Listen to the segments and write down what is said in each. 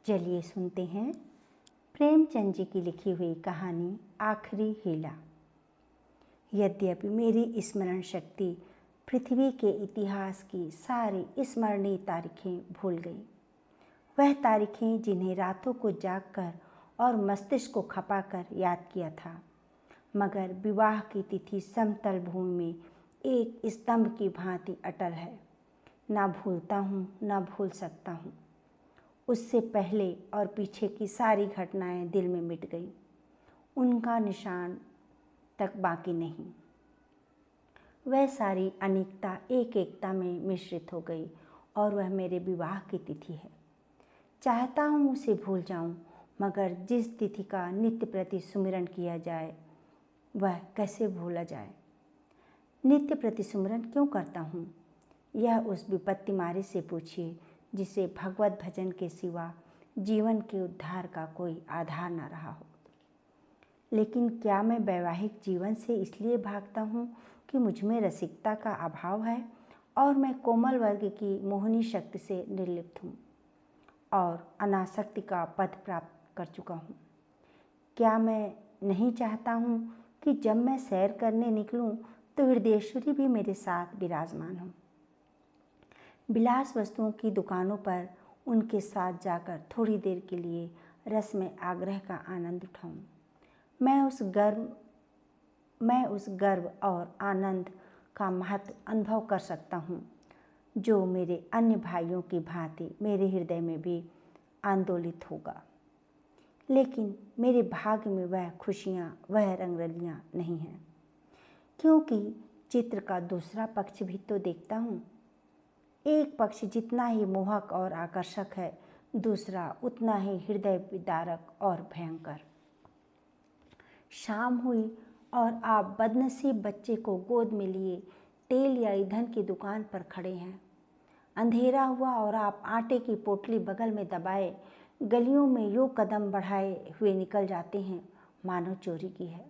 चलिए सुनते हैं प्रेमचंद जी की लिखी हुई कहानी आखिरी हीला। यद्यपि मेरी स्मरण शक्ति पृथ्वी के इतिहास की सारी स्मरणीय तारीखें भूल गई, वह तारीखें जिन्हें रातों को जागकर और मस्तिष्क को खपाकर याद किया था, मगर विवाह की तिथि समतल भूमि में एक स्तंभ की भांति अटल है। ना भूलता हूँ, ना भूल सकता हूँ। उससे पहले और पीछे की सारी घटनाएं दिल में मिट गईं, उनका निशान तक बाकी नहीं। वह सारी अनेकता एक एकता में मिश्रित हो गई और वह मेरे विवाह की तिथि है। चाहता हूँ उसे भूल जाऊँ, मगर जिस तिथि का नित्य प्रति सुमिरन किया जाए वह कैसे भूला जाए। नित्य प्रति सुमिरन क्यों करता हूँ, यह उस विपत्ति मारे से पूछिए जिसे भगवत भजन के सिवा जीवन के उद्धार का कोई आधार न रहा हो। लेकिन क्या मैं वैवाहिक जीवन से इसलिए भागता हूँ कि मुझमें रसिकता का अभाव है और मैं कोमल वर्ग की मोहिनी शक्ति से निर्लिप्त हूँ और अनासक्ति का पद प्राप्त कर चुका हूँ। क्या मैं नहीं चाहता हूँ कि जब मैं सैर करने निकलूँ तो हृदयेश्वरी भी मेरे साथ विराजमान हो। विलास वस्तुओं की दुकानों पर उनके साथ जाकर थोड़ी देर के लिए रस में आग्रह का आनंद उठाऊं। मैं उस गर्व और आनंद का महत्व अनुभव कर सकता हूँ जो मेरे अन्य भाइयों की भांति मेरे हृदय में भी आंदोलित होगा। लेकिन मेरे भाग्य में वह खुशियाँ, वह रंगरलियाँ नहीं हैं, क्योंकि चित्र का दूसरा पक्ष भी तो देखता हूँ। एक पक्ष जितना ही मोहक और आकर्षक है, दूसरा उतना ही हृदय विदारक और भयंकर। शाम हुई और आप बदनसीब बच्चे को गोद में लिए तेल या ईंधन की दुकान पर खड़े हैं। अंधेरा हुआ और आप आटे की पोटली बगल में दबाए गलियों में यूं कदम बढ़ाए हुए निकल जाते हैं मानो चोरी की है।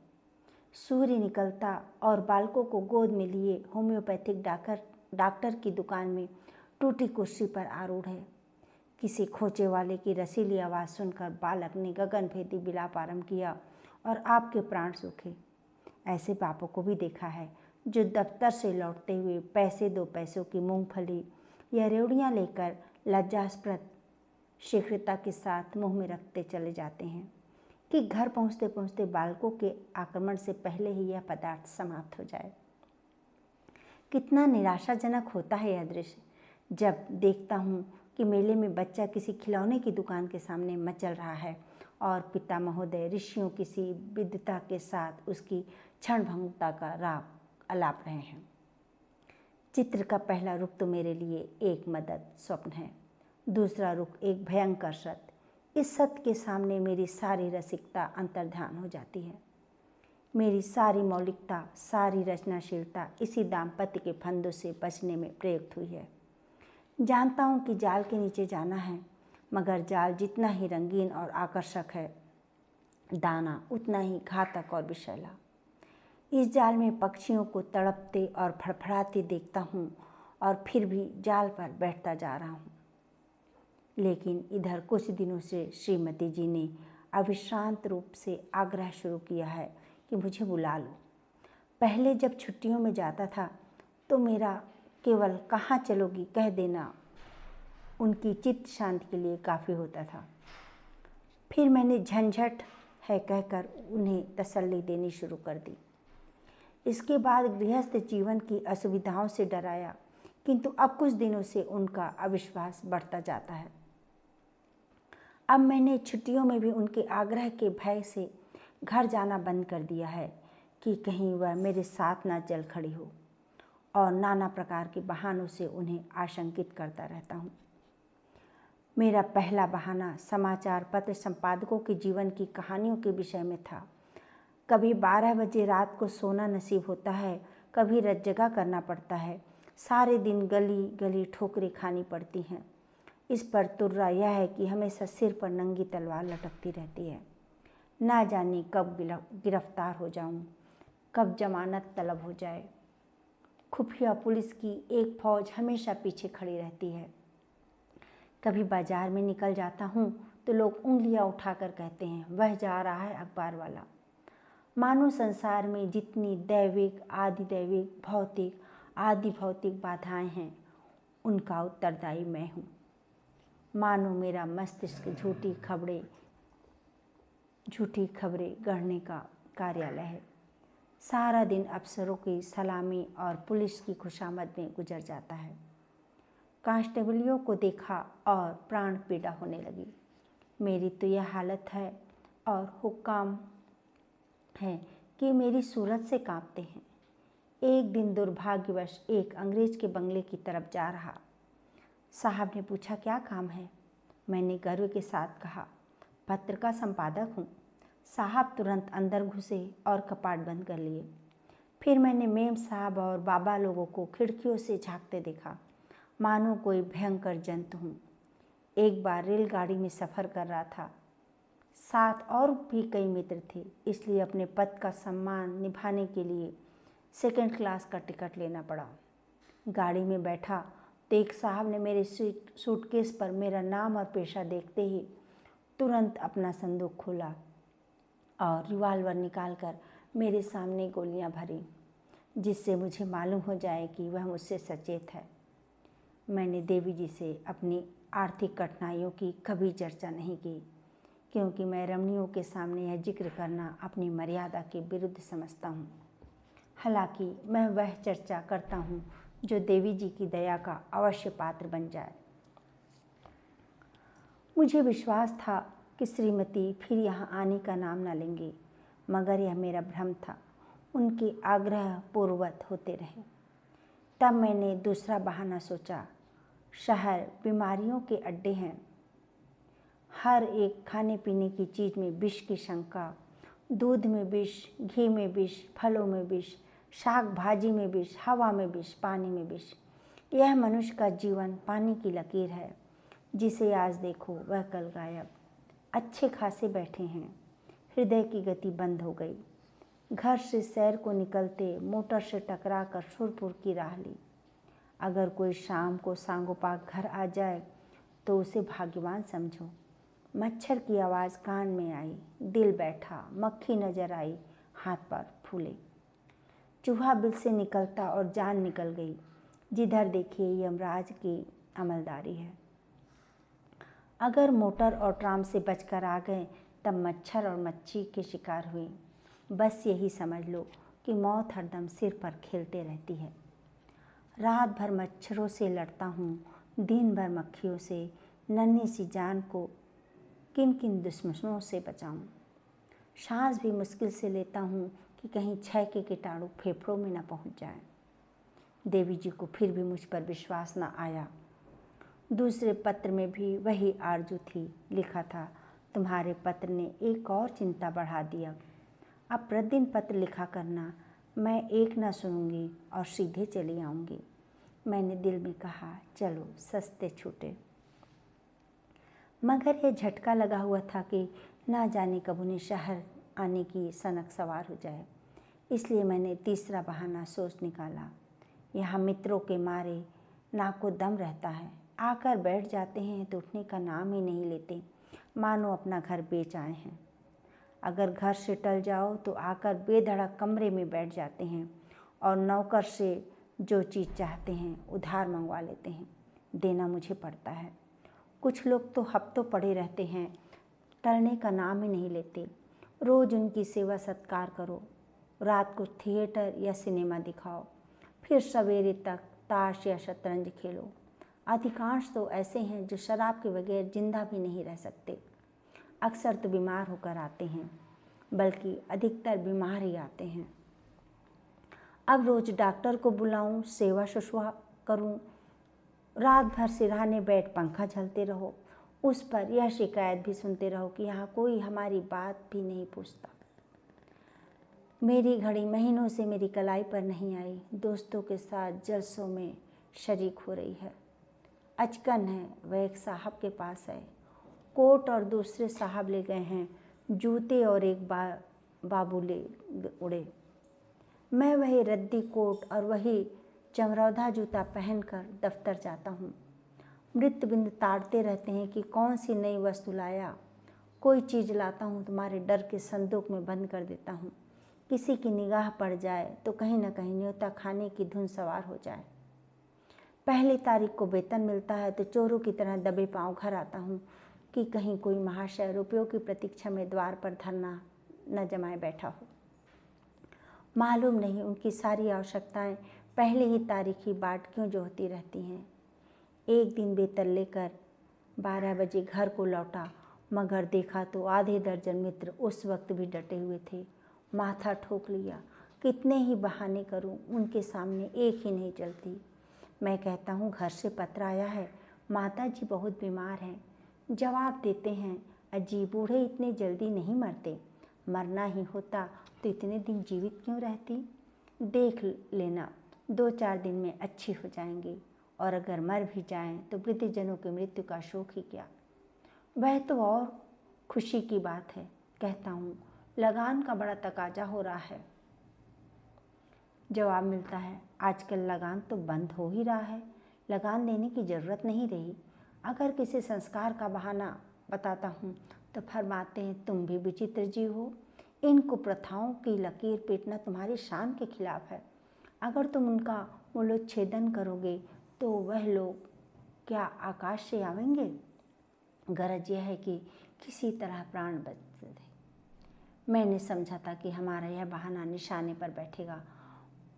सूर्य निकलता और बालकों को गोद में लिए होम्योपैथिक डॉक्टर की दुकान में टूटी कुर्सी पर आरूढ़ है। किसी खोचे वाले की रसीली आवाज़ सुनकर बालक ने गगनभेदी विलाप आरंभ किया और आपके प्राण सूखे। ऐसे बापों को भी देखा है जो दफ्तर से लौटते हुए पैसे 2 पैसों की मूंगफली या रेवड़ियाँ लेकर लज्जास्पद शीघ्रता के साथ मुंह में रखते चले जाते हैं कि घर पहुँचते पहुँचते बालकों के आक्रमण से पहले ही यह पदार्थ समाप्त हो जाए। कितना निराशाजनक होता है यह दृश्य जब देखता हूँ कि मेले में बच्चा किसी खिलौने की दुकान के सामने मचल रहा है और पिता महोदय ऋषियों किसी विद्वता के साथ उसकी क्षणभंगुरता का राग अलाप रहे हैं। चित्र का पहला रुख तो मेरे लिए एक मदद स्वप्न है, दूसरा रुख एक भयंकर सत्य। इस सत्य के सामने मेरी सारी रसिकता अंतर्ध्यान हो जाती है। मेरी सारी मौलिकता, सारी रचनाशीलता इसी दाम्पत्य के फंदों से बचने में प्रयुक्त हुई है। जानता हूँ कि जाल के नीचे जाना है, मगर जाल जितना ही रंगीन और आकर्षक है, दाना उतना ही घातक और विषैला। इस जाल में पक्षियों को तड़पते और फड़फड़ाते देखता हूँ और फिर भी जाल पर बैठता जा रहा हूँ। लेकिन इधर कुछ दिनों से श्रीमती जी ने अविश्रांत रूप से आग्रह शुरू किया है कि मुझे बुला लो। पहले जब छुट्टियों में जाता था तो मेरा केवल कहाँ चलोगी कह देना उनकी चित्त शांति के लिए काफ़ी होता था। फिर मैंने झंझट है कहकर उन्हें तसल्ली देनी शुरू कर दी। इसके बाद गृहस्थ जीवन की असुविधाओं से डराया, किंतु अब कुछ दिनों से उनका अविश्वास बढ़ता जाता है। अब मैंने छुट्टियों में भी उनके आग्रह के भय से घर जाना बंद कर दिया है कि कहीं वह मेरे साथ ना चल खड़ी हो, और नाना प्रकार के बहानों से उन्हें आशंकित करता रहता हूँ। मेरा पहला बहाना समाचार पत्र संपादकों के जीवन की कहानियों के विषय में था। कभी 12 बजे रात को सोना नसीब होता है, कभी रत जगा करना पड़ता है। सारे दिन गली गली ठोकरें खानी पड़ती हैं। इस पर तुर्रा यह है कि हमेशा सिर पर नंगी तलवार लटकती रहती है। ना जाने कब गिरफ्तार हो जाऊं, कब जमानत तलब हो जाए। खुफिया पुलिस की एक फौज हमेशा पीछे खड़ी रहती है। कभी बाजार में निकल जाता हूँ तो लोग उंगलियां उठाकर कहते हैं वह जा रहा है अखबार वाला। मानो संसार में जितनी दैविक, आदि दैविक, भौतिक, आदि भौतिक बाधाएं हैं उनका उत्तरदायी मैं हूँ। मानो मेरा मस्तिष्क झूठी खबरें गढ़ने का कार्यालय है। सारा दिन अफसरों की सलामी और पुलिस की खुशामद में गुजर जाता है। कांस्टेबलियों को देखा और प्राण पीड़ा होने लगी। मेरी तो यह हालत है और हुक्काम है कि मेरी सूरत से कांपते हैं। एक दिन दुर्भाग्यवश एक अंग्रेज के बंगले की तरफ जा रहा। साहब ने पूछा क्या काम है? मैंने गर्व के साथ कहा पत्र का संपादक हूँ। साहब तुरंत अंदर घुसे और कपाट बंद कर लिए। फिर मैंने मेम साहब और बाबा लोगों को खिड़कियों से झांकते देखा, मानो कोई भयंकर जंतु हूँ। एक बार रेलगाड़ी में सफ़र कर रहा था। साथ और भी कई मित्र थे, इसलिए अपने पद का सम्मान निभाने के लिए सेकंड क्लास का टिकट लेना पड़ा। गाड़ी में बैठा तो एक साहब ने मेरे सूटकेस पर मेरा नाम और पेशा देखते ही तुरंत अपना संदूक खोला और रिवाल्वर निकालकर मेरे सामने गोलियां भरी, जिससे मुझे मालूम हो जाए कि वह मुझसे सचेत है। मैंने देवी जी से अपनी आर्थिक कठिनाइयों की कभी चर्चा नहीं की, क्योंकि मैं रमणियों के सामने यह जिक्र करना अपनी मर्यादा के विरुद्ध समझता हूँ। हालांकि मैं वह चर्चा करता हूँ जो देवी जी की दया का अवश्य पात्र बन जाए। मुझे विश्वास था कि श्रीमती फिर यहाँ आने का नाम न लेंगे, मगर यह मेरा भ्रम था। उनके आग्रह पूर्ववत होते रहे। तब मैंने दूसरा बहाना सोचा। शहर बीमारियों के अड्डे हैं। हर एक खाने पीने की चीज़ में विष की शंका। दूध में विष, घी में विष, फलों में विष, शाक भाजी में विष, हवा में विष, पानी में विष। यह मनुष्य का जीवन पानी की लकीर है। जिसे आज देखो वह कल गायब। अच्छे खासे बैठे हैं। हृदय की गति बंद हो गई। घर से सैर को निकलते मोटर से टकरा कर सुरपुर की राह ली। अगर कोई शाम को सांगोपांग घर आ जाए तो उसे भाग्यवान समझो। मच्छर की आवाज़ कान में आई, दिल बैठा, मक्खी नजर आई, हाथ पैर फूले। चूहा बिल से निकलता और जान निकल गई। जिधर देखिए यमराज की अमलदारी है। अगर मोटर और ट्राम से बचकर आ गए तब मच्छर और मच्छी के शिकार हुए। बस यही समझ लो कि मौत हरदम सिर पर खेलते रहती है। रात भर मच्छरों से लड़ता हूँ, दिन भर मक्खियों से। नन्ही सी जान को किन किन दुश्मनों से बचाऊं। सांस भी मुश्किल से लेता हूँ कि कहीं क्षय के कीटाणु फेफड़ों में न पहुँच जाएं। देवी जी को फिर भी मुझ पर विश्वास न आया। दूसरे पत्र में भी वही आरजू थी। लिखा था, तुम्हारे पत्र ने एक और चिंता बढ़ा दिया। अब प्रतिदिन पत्र लिखा करना। मैं एक न सुनूंगी और सीधे चली आऊँगी। मैंने दिल में कहा, चलो सस्ते छूटे। मगर यह झटका लगा हुआ था कि ना जाने कब उन्हें शहर आने की सनक सवार हो जाए। इसलिए मैंने तीसरा बहाना सोच निकाला। यहाँ मित्रों के मारे नाको दम रहता है। आकर बैठ जाते हैं तो उठने का नाम ही नहीं लेते, मानो अपना घर बेच आए हैं। अगर घर से टल जाओ तो आकर बेधड़क कमरे में बैठ जाते हैं और नौकर से जो चीज़ चाहते हैं उधार मंगवा लेते हैं। देना मुझे पड़ता है। कुछ लोग तो हफ्तों पड़े रहते हैं, टलने का नाम ही नहीं लेते। रोज़ उनकी सेवा सत्कार करो। रात को थिएटर या सिनेमा दिखाओ, फिर सवेरे तक ताश या शतरंज खेलो। अधिकांश तो ऐसे हैं जो शराब के बगैर जिंदा भी नहीं रह सकते। अक्सर तो बीमार होकर आते हैं, बल्कि अधिकतर बीमार ही आते हैं। अब रोज़ डॉक्टर को बुलाऊं, सेवा शुश्रूषा करूं, रात भर सिरहाने बैठ पंखा झलते रहो, उस पर यह शिकायत भी सुनते रहो कि यहाँ कोई हमारी बात भी नहीं पूछता। मेरी घड़ी महीनों से मेरी कलाई पर नहीं आई। दोस्तों के साथ जलसों में शरीक हो रही है। अचकन है, वह एक साहब के पास है। कोट और दूसरे साहब ले गए हैं। जूते और एक बाबू ले उड़े। मैं वही रद्दी कोट और वही चमरौधा जूता पहनकर दफ्तर जाता हूँ। मृत बिंद ताड़ते रहते हैं कि कौन सी नई वस्तु लाया। कोई चीज़ लाता हूँ तुम्हारे डर के संदूक में बंद कर देता हूँ। किसी की निगाह पड़ जाए तो कहीं ना कहीं न्योता खाने की धुन सवार हो जाए। पहली तारीख को वेतन मिलता है तो चोरों की तरह दबे पांव घर आता हूँ कि कहीं कोई महाशय रुपयों की प्रतीक्षा में द्वार पर धरना न जमाए बैठा हो। मालूम नहीं उनकी सारी आवश्यकताएं पहले ही तारीख ही बाट क्यों जो होती रहती हैं। एक दिन वेतन लेकर 12 बजे घर को लौटा, मगर देखा तो आधे दर्जन मित्र उस वक्त भी डटे हुए थे। माथा ठोक लिया, कितने ही बहाने करूं, उनके सामने एक ही नहीं चलती। मैं कहता हूँ घर से पत्र आया है, माता जी बहुत बीमार हैं। जवाब देते हैं, अजी बूढ़े इतने जल्दी नहीं मरते, मरना ही होता तो इतने दिन जीवित क्यों रहती। देख लेना 2-4 दिन में अच्छी हो जाएंगी, और अगर मर भी जाएं तो वृद्धजनों की मृत्यु का शोक ही क्या, वह तो और खुशी की बात है। कहता हूँ लगान का बड़ा तकाजा हो रहा है। जवाब मिलता है, आजकल लगान तो बंद हो ही रहा है, लगान देने की ज़रूरत नहीं रही। अगर किसी संस्कार का बहाना बताता हूँ तो फरमाते हैं तुम भी विचित्र जीव हो, इन कुप्रथाओं की लकीर पीटना तुम्हारी शान के खिलाफ है। अगर तुम उनका मूलोच्छेदन करोगे तो वह लोग क्या आकाश से आवेंगे। गरज यह है कि किसी तरह प्राण बच जाए। मैंने समझा था कि हमारा यह बहाना निशाने पर बैठेगा।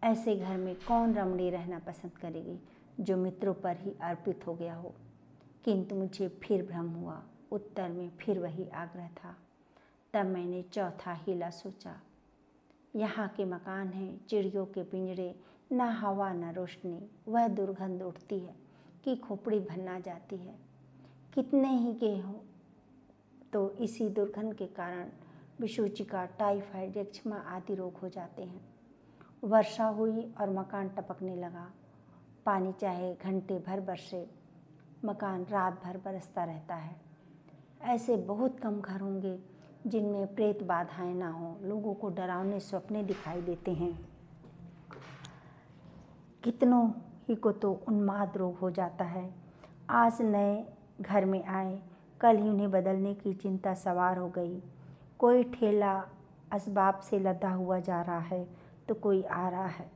ऐसे घर में कौन रमणी रहना पसंद करेगी जो मित्रों पर ही अर्पित हो गया हो। किंतु मुझे फिर भ्रम हुआ, उत्तर में फिर वही आग्रह था। तब मैंने चौथा हीला सोचा। यहाँ के मकान हैं चिड़ियों के पिंजरे, न हवा न रोशनी, वह दुर्गंध उठती है कि खोपड़ी भन्ना जाती है। कितने ही के हो तो इसी दुर्गंध के कारण विसूचिका, टाइफाइड, यक्ष्मा आदि रोग हो जाते हैं। वर्षा हुई और मकान टपकने लगा। पानी चाहे घंटे भर बरसे, मकान रात भर बरसता रहता है। ऐसे बहुत कम घर होंगे जिनमें प्रेत बाधाएं ना हो। लोगों को डरावने सपने दिखाई देते हैं। कितनों ही को तो उन्माद रोग हो जाता है। आज नए घर में आए, कल ही उन्हें बदलने की चिंता सवार हो गई। कोई ठेला असबाब से लदा हुआ जा रहा है तो कोई आ रहा है।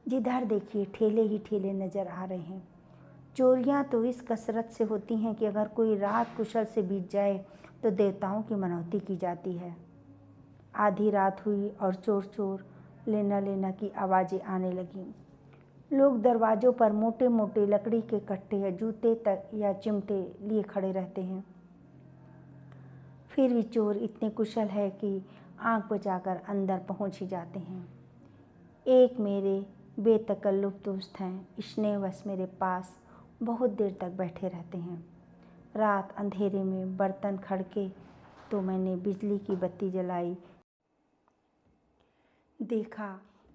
जिधर देखिए ठेले ही ठेले नज़र आ रहे हैं। चोरियां तो इस कसरत से होती हैं कि अगर कोई रात कुशल से बीत जाए तो देवताओं की मनौती की जाती है। आधी रात हुई और चोर चोर लेना लेना की आवाज़ें आने लगीं। लोग दरवाज़ों पर मोटे मोटे लकड़ी के कट्टे या जूते तक या चिमटे लिए खड़े रहते हैं। फिर भी चोर इतने कुशल है कि आंख बचाकर अंदर पहुंच ही जाते हैं। एक मेरे बेतकल्लुफ़ दोस्त हैं, स्नेहवश मेरे पास बहुत देर तक बैठे रहते हैं। रात अंधेरे में बर्तन खड़के तो मैंने बिजली की बत्ती जलाई। देखा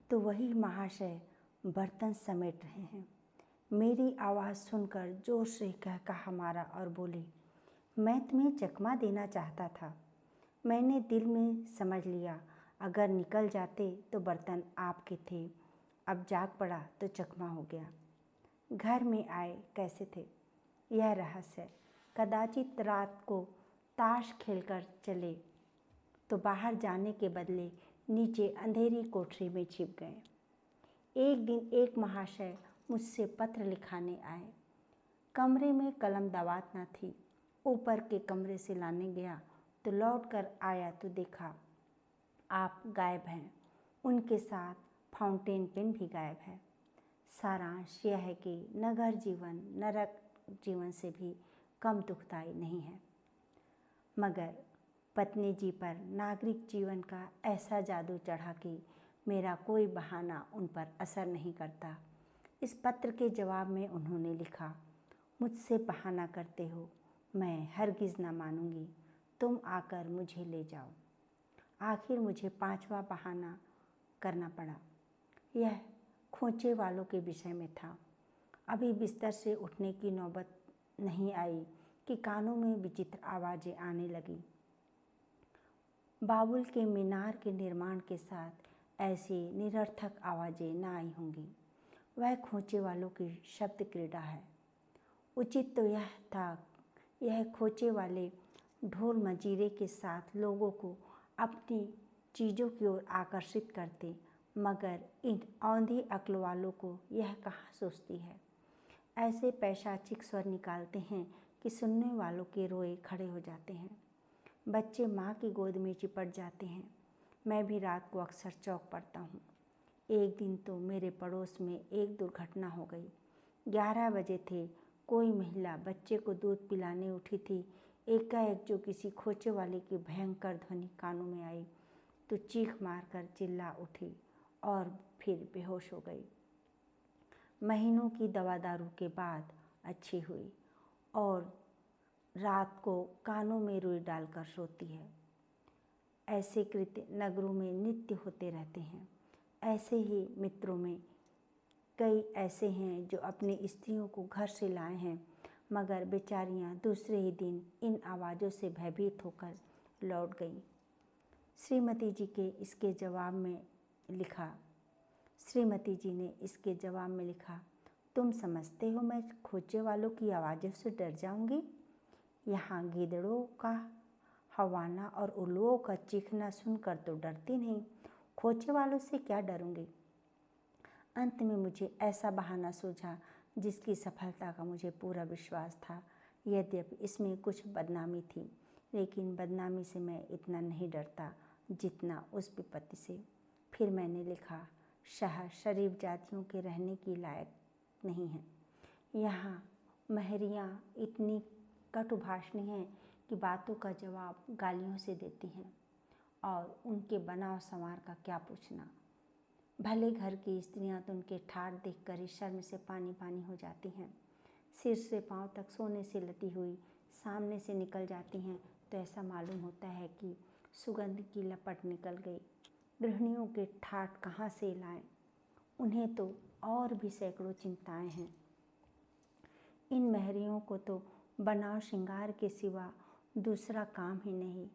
तो वही महाशय बर्तन समेट रहे हैं। मेरी आवाज़ सुनकर जोर से कह कहा मारा और बोले, मैं तुम्हें चकमा देना चाहता था। मैंने दिल में समझ लिया अगर निकल जाते तो बर्तन आपके थे, अब जाग पड़ा तो चकमा हो गया। घर में आए कैसे थे यह रहस्य। कदाचित रात को ताश खेलकर चले तो बाहर जाने के बदले नीचे अंधेरी कोठरी में छिप गए। एक दिन एक महाशय मुझसे पत्र लिखाने आए। कमरे में कलम दवात न थी। ऊपर के कमरे से लाने गया तो लौट कर आया तो देखा आप गायब हैं। उनके साथ फाउंटेन पेन भी गायब है। सारांश यह है कि नगर जीवन नरक जीवन से भी कम दुखदायी नहीं है, मगर पत्नी जी पर नागरिक जीवन का ऐसा जादू चढ़ा कि मेरा कोई बहाना उन पर असर नहीं करता। इस पत्र के जवाब में उन्होंने लिखा, मुझसे बहाना करते हो, मैं हरगिज़ ना मानूंगी, तुम आकर मुझे ले जाओ। आखिर मुझे 5वां बहाना करना पड़ा। यह खोचे वालों के विषय में था। अभी बिस्तर से उठने की नौबत नहीं आई कि कानों में विचित्र आवाज़ें आने लगीं। बाबुल के मीनार के निर्माण के साथ ऐसी निरर्थक आवाज़ें न आई होंगी। वह खोचे वालों की शब्द क्रीड़ा है। उचित तो यह था, यह खोचे वाले ढोल मंजीरे के साथ लोगों को अपनी चीज़ों की ओर आकर्षित करते, मगर इन औंधी अक्ल वालों को यह कहाँ सोचती है। ऐसे पैशाचिक स्वर निकालते हैं कि सुनने वालों के रोए खड़े हो जाते हैं। बच्चे माँ की गोद में चिपट जाते हैं। मैं भी रात को अक्सर चौंक पड़ता हूँ। एक दिन तो मेरे पड़ोस में एक दुर्घटना हो गई। 11 बजे थे। कोई महिला बच्चे को दूध पिलाने उठी थी। एकाएक जो किसी खोचे वाले की भयंकर ध्वनि कानों में आई तो चीख मारकर चिल्ला उठी और फिर बेहोश हो गई। महीनों की दवा दारू के बाद अच्छी हुई और रात को कानों में रुई डालकर सोती है। ऐसे कृत्य नगरों में नित्य होते रहते हैं। ऐसे ही मित्रों में कई ऐसे हैं जो अपनी स्त्रियों को घर से लाए हैं, मगर बेचारियां दूसरे ही दिन इन आवाज़ों से भयभीत होकर लौट गईं। श्रीमती जी ने इसके जवाब में लिखा, तुम समझते हो मैं खोचे वालों की आवाज़ों से डर जाऊंगी? यहाँ गीदड़ों का हवाना और उल्लुओं का चीखना सुनकर तो डरती नहीं, खोचे वालों से क्या डरूंगी। अंत में मुझे ऐसा बहाना सूझा जिसकी सफलता का मुझे पूरा विश्वास था। यद्यपि इसमें कुछ बदनामी थी, लेकिन बदनामी से मैं इतना नहीं डरता जितना उस विपत्ति से। फिर मैंने लिखा, शहर शरीफ जातियों के रहने की लायक नहीं है। यहाँ महरियाँ इतनी कटुभाषणी हैं कि बातों का जवाब गालियों से देती हैं, और उनके बनाव संवार का क्या पूछना। भले घर की स्त्रियां तो उनके ठाठ देखकर ही शर्म से पानी पानी हो जाती हैं। सिर से पांव तक सोने से लती हुई सामने से निकल जाती हैं तो ऐसा मालूम होता है कि सुगंध की लपट निकल गई। गृहिणियों के ठाठ कहाँ से लाएं? उन्हें तो और भी सैकड़ों चिंताएं हैं। इन महरियों को तो बनाव श्रृंगार के सिवा दूसरा काम ही नहीं।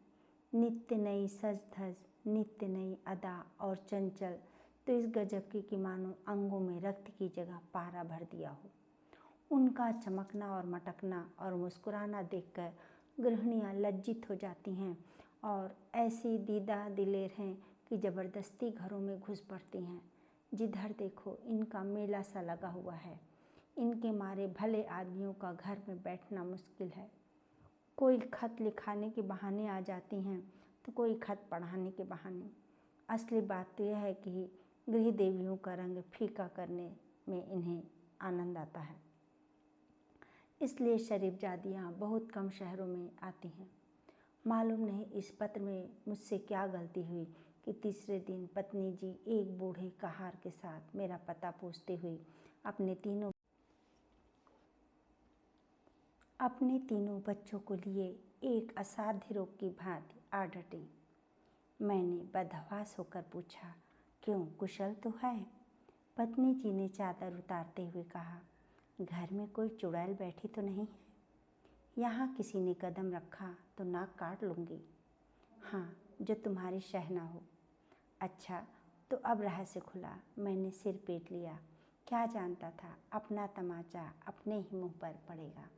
नित्य नई सज धज, नित्य नई अदा और चंचल तो इस गजब की कि मानो अंगों में रक्त की जगह पारा भर दिया हो। उनका चमकना और मटकना और मुस्कुराना देखकर गृहिणियाँ लज्जित हो जाती हैं और ऐसी दीदा दिलेर हैं कि ज़बरदस्ती घरों में घुस पड़ती हैं। जिधर देखो इनका मेला सा लगा हुआ है। इनके मारे भले आदमियों का घर में बैठना मुश्किल है। कोई खत लिखाने के बहाने आ जाती हैं तो कोई खत पढ़ाने के बहाने। असली बात तो यह है कि गृह देवियों का रंग फीका करने में इन्हें आनंद आता है। इसलिए शरीफ जादियाँ बहुत कम शहरों में आती हैं। मालूम नहीं इस पत्र में मुझसे क्या गलती हुई कि तीसरे दिन पत्नी जी एक बूढ़े कहार के साथ मेरा पता पूछते हुए अपने तीनों बच्चों को लिए एक असाध्य रोग की भांति आ डटी। मैंने बदहवास होकर पूछा, क्यों, कुशल तो है? पत्नी जी ने चादर उतारते हुए कहा, घर में कोई चुड़ैल बैठी तो नहीं है? यहाँ किसी ने कदम रखा तो नाक काट लूँगी। हाँ, जो तुम्हारी शहना हो। अच्छा, तो अब रहस्य खुला। मैंने सिर पीट लिया। क्या जानता था अपना तमाचा अपने ही मुंह पर पड़ेगा।